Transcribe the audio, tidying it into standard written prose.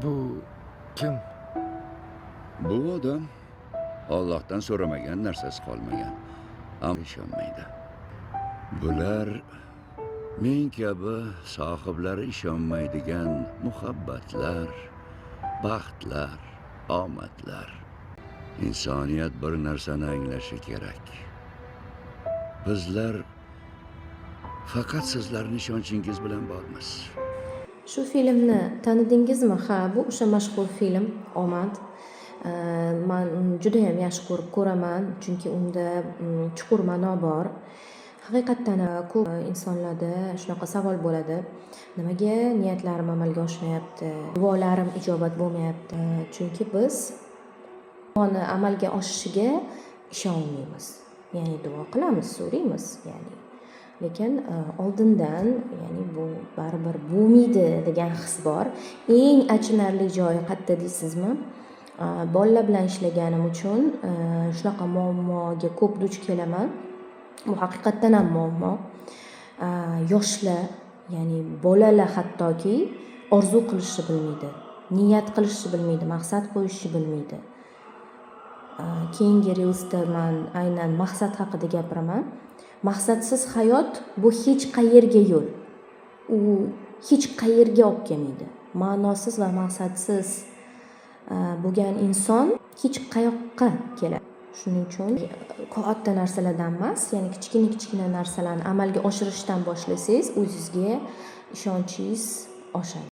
Bu kim? Bu odam Allohdan so'ramagan narsasi qolmagan. Ammo ishonmaydi. Bular men kabi sohiblari ishonmaydigan muhabbatlar, baxtlar, omadlar. Insoniyat bir narsani anglashi kerak. Bizlar faqat sizlarning ishonchingiz bilan bormiz. Shu filmni tanidingizmi? Ha, bu o'sha mashhur film Omad. Men juda ham yaxshi ko'rib ko'raman, chunki unda chuqur ma'no bor. Haqiqatdan ko'p insonlarda shunaqa savol bo'ladi. Nimaga niyatlarim amalga oshmayapti? Duolarim ijobat bo'lmayapti? Chunki biz duoni amalga oshishiga ishonmaymiz. Ya'ni duo qilamiz, so'raymiz, ya'ni lekin oldindan ya'ni bu baribir bo'lmaydi degan his bor. Eng achinarli joyi qayerda deysizmi? Bolalar bilan ishlaganim uchun shunaqa muammoga ko'p duch kelaman. Bu haqiqatdan ham muammo. Yoshlar, ya'ni bolalar hattoki orzu qilishni bilmaydi, niyat qilishni bilmaydi, maqsad qo'yishni bilmaydi. Keyingi reelsda men aynan maqsad haqida gapiraman. Maqsadsiz hayot bu hech qayerga yo'l. U hech qayerga olib kelmaydi. Ma'nosiz va maqsadsiz bo'lgan inson hech qayoqqa keladi. Shuning uchun katta narsalardan emas, ya'ni kichkina narsalarni amalga oshirishdan boshlasangiz, o'zingizga ishonchingiz oshadi.